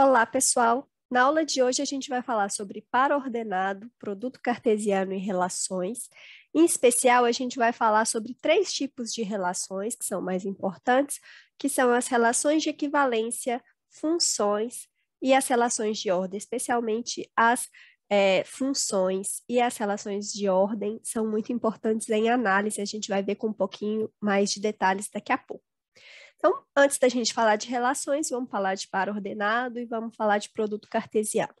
Olá, pessoal! Na aula de hoje a gente vai falar sobre par ordenado, produto cartesiano e relações. Em especial, a gente vai falar sobre três tipos de relações que são mais importantes, que são as relações de equivalência, funções e as relações de ordem, especialmente as funções e as relações de ordem são muito importantes em análise, a gente vai ver com um pouquinho mais de detalhes daqui a pouco. Então, antes da gente falar de relações, vamos falar de par ordenado e vamos falar de produto cartesiano.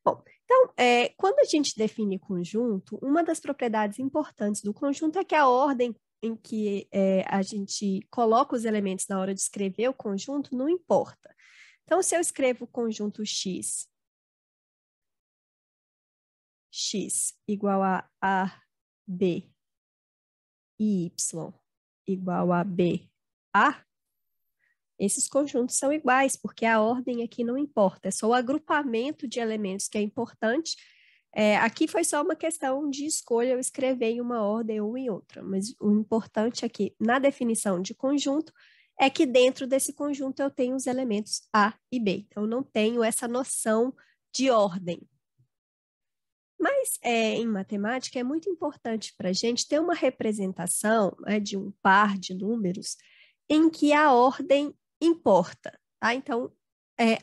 Bom, então, quando a gente define conjunto, uma das propriedades importantes do conjunto é que a ordem em que a gente coloca os elementos na hora de escrever o conjunto não importa. Então, se eu escrevo o conjunto X igual a B e Y igual a B, A, esses conjuntos são iguais, porque a ordem aqui não importa, é só o agrupamento de elementos que é importante. Aqui foi só uma questão de escolha, eu escrever em uma ordem ou em outra, mas o importante aqui na definição de conjunto é que dentro desse conjunto eu tenho os elementos A e B, então eu não tenho essa noção de ordem. Mas em matemática é muito importante para a gente ter uma representação de um par de números em que a ordem importa, tá? Então,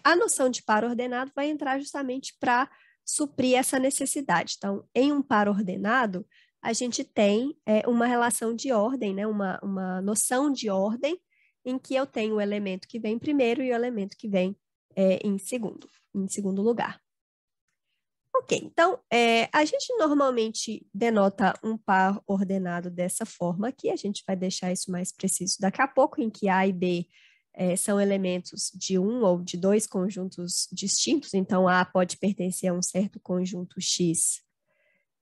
a noção de par ordenado vai entrar justamente para suprir essa necessidade. Então, em um par ordenado, a gente tem uma relação de ordem, né? Uma noção de ordem em que eu tenho o elemento que vem primeiro e o elemento que vem em segundo lugar. Ok, então, a gente normalmente denota um par ordenado dessa forma aqui, a gente vai deixar isso mais preciso daqui a pouco, em que A e B são elementos de um ou de dois conjuntos distintos, então A pode pertencer a um certo conjunto X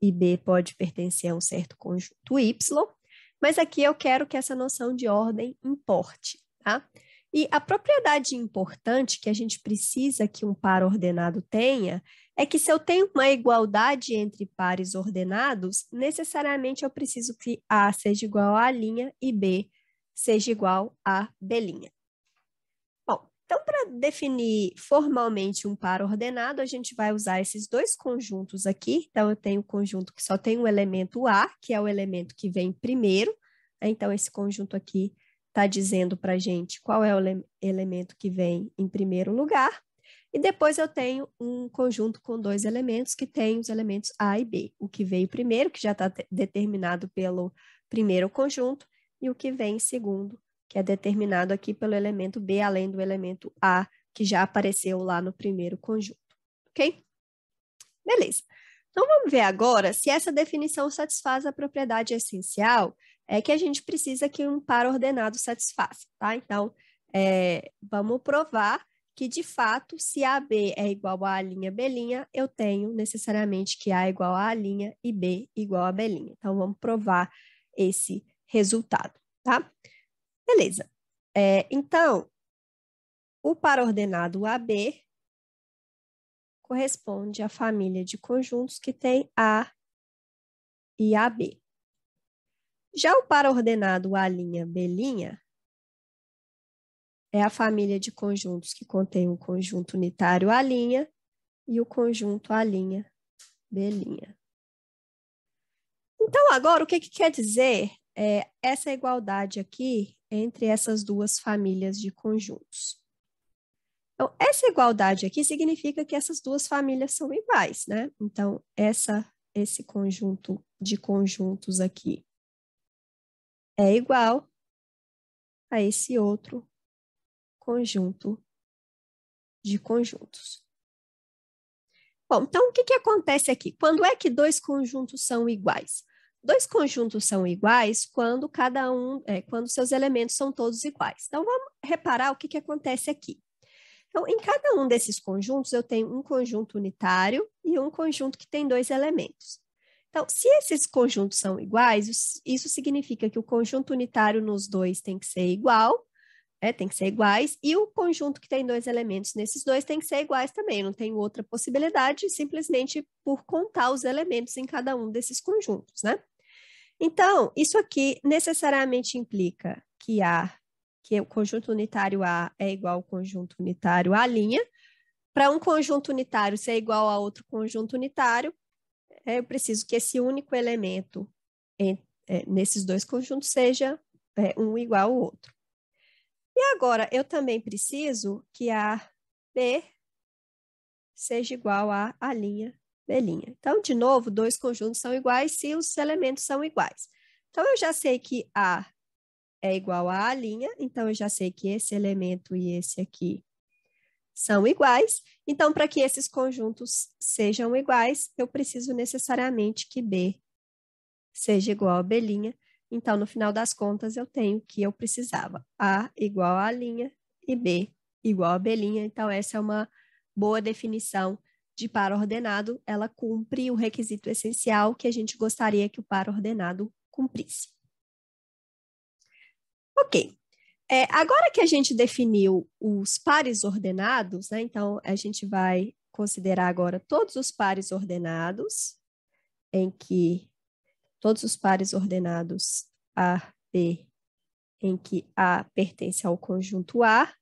e B pode pertencer a um certo conjunto Y, mas aqui eu quero que essa noção de ordem importe, tá? E a propriedade importante que a gente precisa que um par ordenado tenha é que se eu tenho uma igualdade entre pares ordenados, necessariamente eu preciso que A seja igual a A' e B seja igual a B'. Bom, então para definir formalmente um par ordenado, a gente vai usar esses dois conjuntos aqui. Então eu tenho um conjunto que só tem o elemento A, que é o elemento que vem primeiro. Então esse conjunto aqui está dizendo para a gente qual é o elemento que vem em primeiro lugar. E depois eu tenho um conjunto com dois elementos que tem os elementos A e B. O que veio primeiro, que já está determinado pelo primeiro conjunto, e o que vem em segundo, que é determinado aqui pelo elemento B, além do elemento A, que já apareceu lá no primeiro conjunto. Ok? Beleza. Então, vamos ver agora se essa definição satisfaz a propriedade essencial que a gente precisa que um par ordenado satisfaça, tá? Então, vamos provar que, de fato, se AB é igual a A'B', eu tenho necessariamente que A é igual a A'B e B igual a B'. Então, vamos provar esse resultado, tá? Beleza. Então, o par ordenado AB corresponde à família de conjuntos que tem A e AB. Já o par ordenado A'B' é a família de conjuntos que contém o conjunto unitário A' e o conjunto A'B'. Então, agora, o que quer dizer essa igualdade aqui entre essas duas famílias de conjuntos? Então, essa igualdade aqui significa que essas duas famílias são iguais, né? Então, esse conjunto de conjuntos aqui é igual a esse outro conjunto de conjuntos. Bom, então, o que acontece aqui? Quando é que dois conjuntos são iguais? Dois conjuntos são iguais quando quando seus elementos são todos iguais. Então, vamos reparar o que acontece aqui. Então, em cada um desses conjuntos, eu tenho um conjunto unitário e um conjunto que tem dois elementos. Então, se esses conjuntos são iguais, isso significa que o conjunto unitário nos dois tem que ser igual, tem que ser iguais, e o conjunto que tem dois elementos nesses dois tem que ser iguais também. Não tem outra possibilidade, simplesmente por contar os elementos em cada um desses conjuntos, né? Então, isso aqui necessariamente implica que o conjunto unitário A é igual ao conjunto unitário A', para um conjunto unitário ser igual a outro conjunto unitário, eu preciso que esse único elemento nesses dois conjuntos seja um igual ao outro. E agora, eu também preciso que a B seja igual a linha B'. Então, de novo, dois conjuntos são iguais se os elementos são iguais. Então, eu já sei que A é igual a linha, então eu já sei que esse elemento e esse aqui são iguais. Então, para que esses conjuntos sejam iguais, eu preciso necessariamente que B seja igual a B'. Então, no final das contas, eu tenho que eu precisava A igual a linha e B igual a B'. Então, essa é uma boa definição de par ordenado. Ela cumpre o requisito essencial que a gente gostaria que o par ordenado cumprisse. Ok. Agora que a gente definiu os pares ordenados, né, então a gente vai considerar agora todos os pares ordenados, em que todos os pares ordenados A, B, em que A pertence ao conjunto A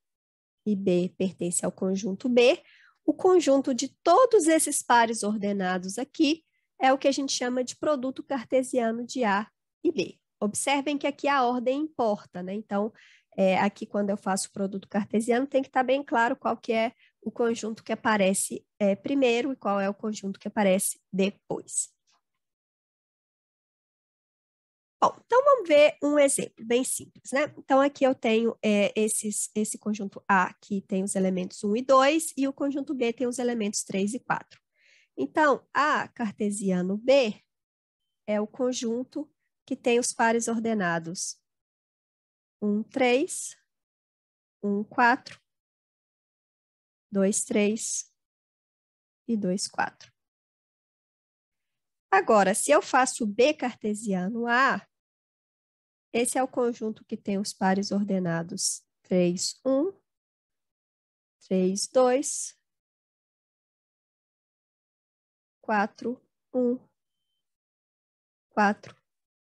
e B pertence ao conjunto B. O conjunto de todos esses pares ordenados aqui é o que a gente chama de produto cartesiano de A e B. Observem que aqui a ordem importa, né? Então, aqui quando eu faço o produto cartesiano, tem que estar bem claro qual que é o conjunto que aparece primeiro e qual é o conjunto que aparece depois. Bom, então vamos ver um exemplo bem simples, né? Então aqui eu tenho esse conjunto A que tem os elementos 1 e 2 e o conjunto B tem os elementos 3 e 4. Então, A cartesiano B é o conjunto que tem os pares ordenados 1, 3, 1, 4, 2, 3 e 2, 4. Agora, se eu faço B cartesiano A, esse é o conjunto que tem os pares ordenados 3, 1, 3, 2, 4, 1, 4,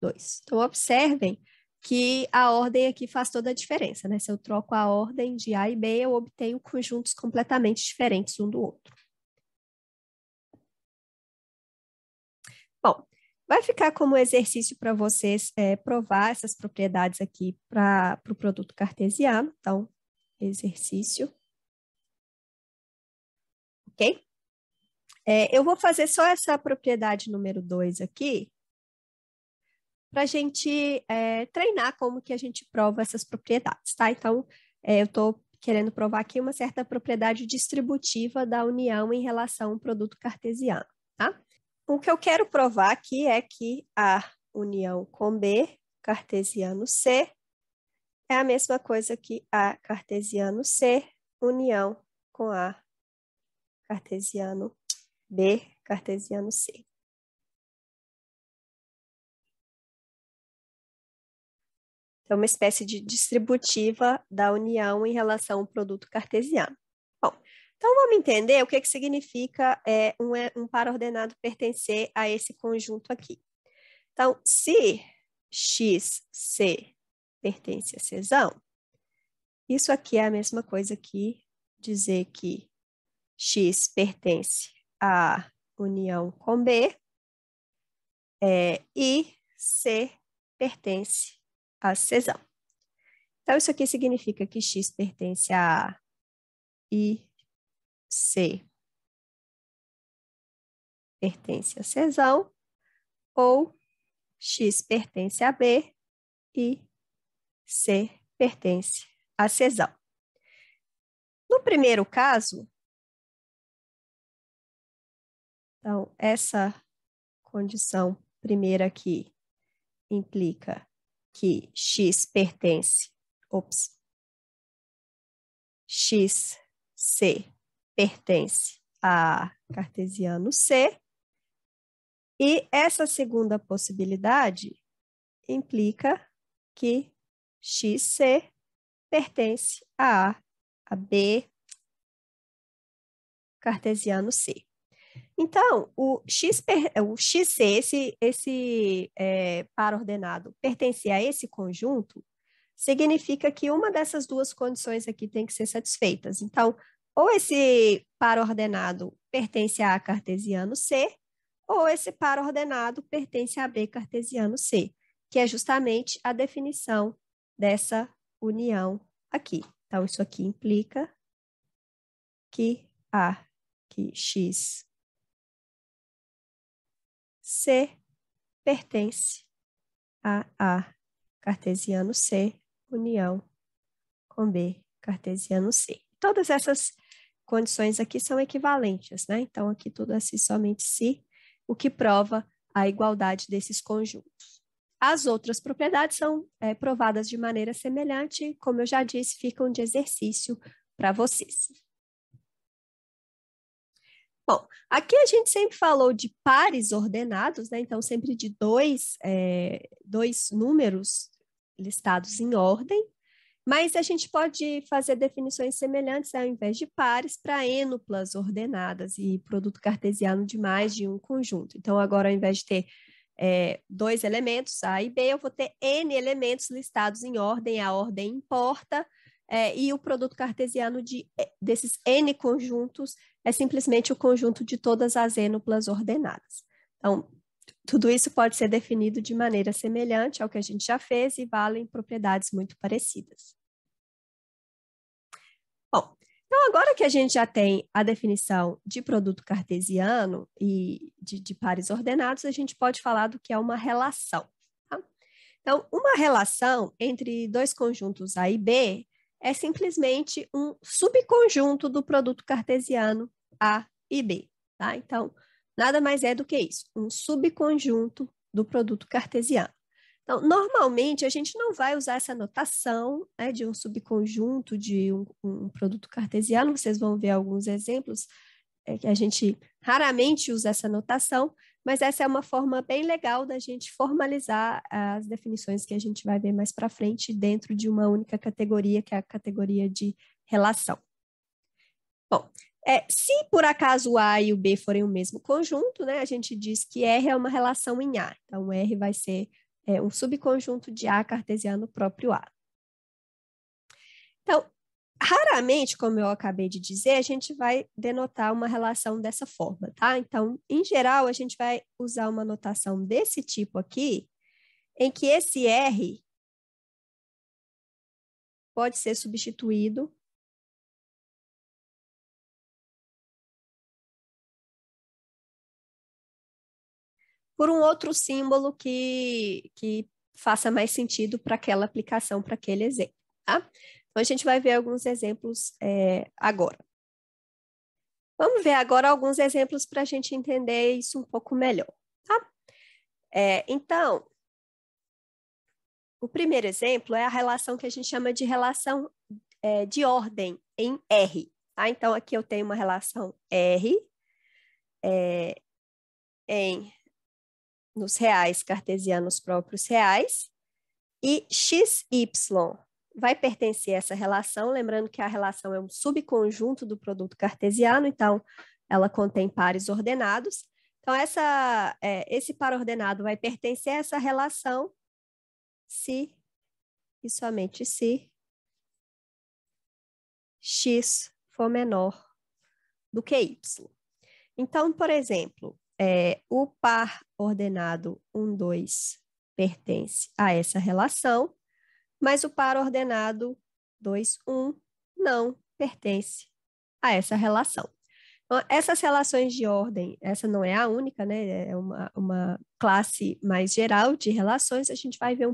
2. Então, observem que a ordem aqui faz toda a diferença, né? Se eu troco a ordem de A e B, eu obtenho conjuntos completamente diferentes um do outro. Bom, vai ficar como exercício para vocês provar essas propriedades aqui para o produto cartesiano. Então, exercício. Ok? Eu vou fazer só essa propriedade número 2 aqui, para a gente treinar como que a gente prova essas propriedades, tá? Então, eu estou querendo provar aqui uma certa propriedade distributiva da união em relação ao produto cartesiano, tá? O que eu quero provar aqui é que A união com B, cartesiano C, é a mesma coisa que A cartesiano C, união com A cartesiano B, cartesiano C. Então, uma espécie de distributiva da união em relação ao produto cartesiano. Bom, então vamos entender o que significa um par ordenado pertencer a esse conjunto aqui. Então, se X, C pertence a Czão, isso aqui é a mesma coisa que dizer que X pertence à união com B e C pertence a Czão. Então, isso aqui significa que X pertence a A e C pertence a Czão, ou X pertence a B e C pertence a Czão. No primeiro caso, então, essa condição primeira aqui implica que X pertence, X, C pertence a cartesiano C, e essa segunda possibilidade implica que XC pertence a B cartesiano C. Então, o XC, esse par ordenado, pertencer a esse conjunto, significa que uma dessas duas condições aqui tem que ser satisfeitas. Então, ou esse par ordenado pertence a A cartesiano C, ou esse par ordenado pertence a B cartesiano C, que é justamente a definição dessa união aqui. Então, isso aqui implica que X, C pertence a A cartesiano C, união com B cartesiano C. Todas essas condições aqui são equivalentes, né? Então, aqui tudo assim somente se, o que prova a igualdade desses conjuntos. As outras propriedades são provadas de maneira semelhante, como eu já disse, ficam de exercício para vocês. Bom, aqui a gente sempre falou de pares ordenados, né? Então, sempre de dois números listados em ordem, mas a gente pode fazer definições semelhantes ao invés de pares para ênuplas ordenadas e produto cartesiano de mais de um conjunto. Então, agora, ao invés de ter dois elementos, A e B, eu vou ter N elementos listados em ordem, a ordem importa, e o produto cartesiano desses N conjuntos é simplesmente o conjunto de todas as ênuplas ordenadas. Então, tudo isso pode ser definido de maneira semelhante ao que a gente já fez e valem propriedades muito parecidas. Bom, então agora que a gente já tem a definição de produto cartesiano e de pares ordenados, a gente pode falar do que é uma relação. Tá? Então, uma relação entre dois conjuntos A e B é simplesmente um subconjunto do produto cartesiano A e B. Tá? Então, nada mais é do que isso, um subconjunto do produto cartesiano. Então, normalmente, a gente não vai usar essa notação, né, de um subconjunto de um produto cartesiano. Vocês vão ver alguns exemplos que a gente raramente usa essa notação, mas essa é uma forma bem legal da gente formalizar as definições que a gente vai ver mais para frente dentro de uma única categoria, que é a categoria de relação. Bom, se por acaso o A e o B forem o mesmo conjunto, né, a gente diz que R é uma relação em A. Então, R vai ser um subconjunto de A cartesiano próprio A. Então, raramente, como eu acabei de dizer, a gente vai denotar uma relação dessa forma, tá? Então, em geral, a gente vai usar uma notação desse tipo aqui, em que esse R pode ser substituído por um outro símbolo que faça mais sentido para aquela aplicação, para aquele exemplo, tá? Então, a gente vai ver alguns exemplos agora. Vamos ver agora alguns exemplos para a gente entender isso um pouco melhor, tá? Então, o primeiro exemplo é a relação que a gente chama de relação de ordem em R, tá? Então, aqui eu tenho uma relação R nos reais cartesianos próprios reais e XY vai pertencer a essa relação, lembrando que a relação é um subconjunto do produto cartesiano, então ela contém pares ordenados. Então, esse par ordenado vai pertencer a essa relação se e somente se x for menor do que y. Então, por exemplo, o par ordenado 1, 2 pertence a essa relação, mas o par ordenado 2, 1 não pertence a essa relação. Então, essas relações de ordem, essa não é a única, né? É uma classe mais geral de relações, a gente vai ver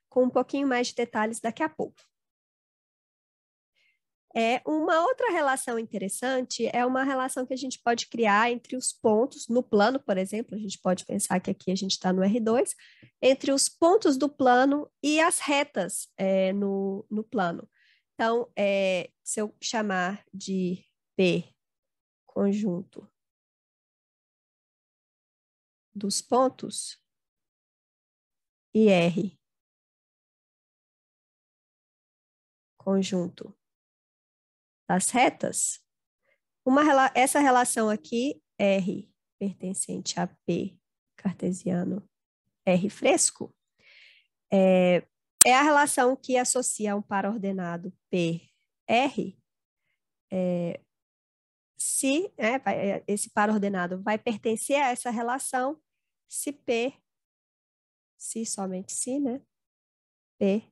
com um pouquinho mais de detalhes daqui a pouco. Uma outra relação interessante é uma relação que a gente pode criar entre os pontos, no plano, por exemplo, a gente pode pensar que aqui a gente está no R2, entre os pontos do plano e as retas no plano. Então, se eu chamar de P conjunto dos pontos e R conjunto das retas, essa relação aqui, R pertencente a P cartesiano R fresco, é a relação que associa um par ordenado PR se esse par ordenado vai pertencer a essa relação, se P, se somente se, né? P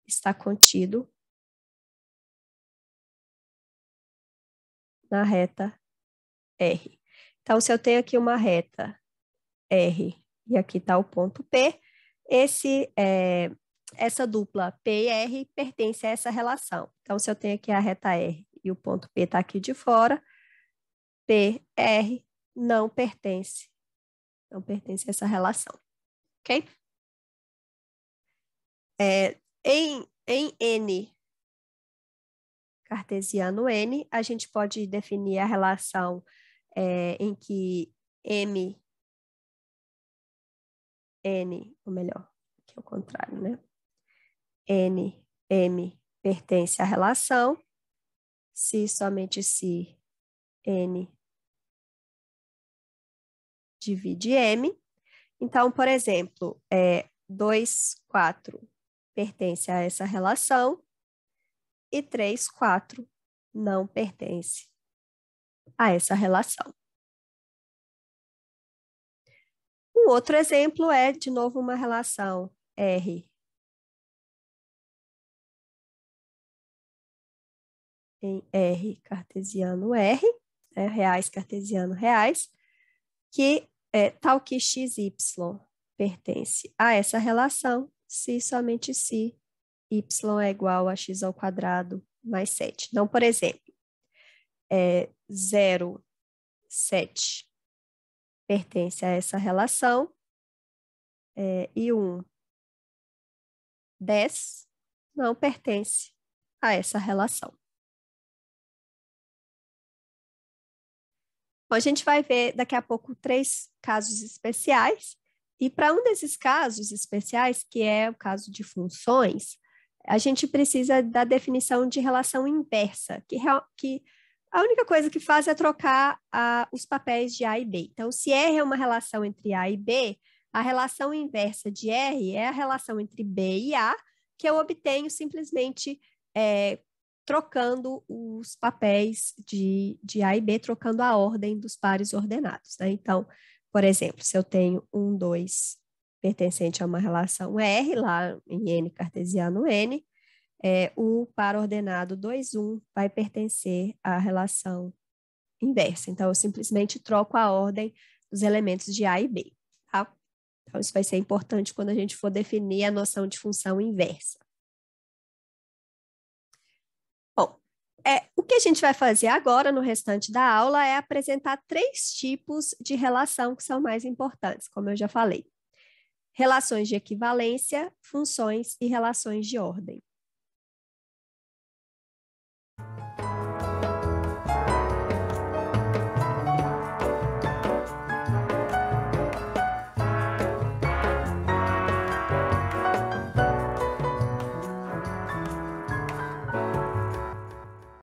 está contido na reta R. Então, se eu tenho aqui uma reta R e aqui está o ponto P, essa dupla P e R pertence a essa relação. Então, se eu tenho aqui a reta R e o ponto P está aqui de fora, P, R não pertence a essa relação, ok? Em N, cartesiano N, a gente pode definir a relação em que N, ou melhor, aqui é o contrário, né? N, M pertence à relação, se somente se N divide M. Então, por exemplo, 2, 4 pertence a essa relação e 3, 4 não pertence a essa relação. Um outro exemplo é, de novo, uma relação R em R cartesiano R, reais cartesiano reais, que tal que XY pertence a essa relação, se somente se y é igual a x ao quadrado mais 7. Então, por exemplo, 0, 7 pertence a essa relação, e 1, 10 não pertence a essa relação. Bom, a gente vai ver daqui a pouco 3 casos especiais, e para um desses casos especiais, que é o caso de funções, a gente precisa da definição de relação inversa, que a única coisa que faz é trocar os papéis de A e B. Então, se R é uma relação entre A e B, a relação inversa de R é a relação entre B e A, que eu obtenho simplesmente trocando os papéis de A e B, trocando a ordem dos pares ordenados, né? Então, por exemplo, se eu tenho 1, 2 pertencente a uma relação R, lá em N cartesiano N, o par ordenado 2, 1 vai pertencer à relação inversa. Então, eu simplesmente troco a ordem dos elementos de A e B, tá? Então, isso vai ser importante quando a gente for definir a noção de função inversa. Bom, o que a gente vai fazer agora no restante da aula é apresentar 3 tipos de relação que são mais importantes, como eu já falei. Relações de equivalência, funções e relações de ordem.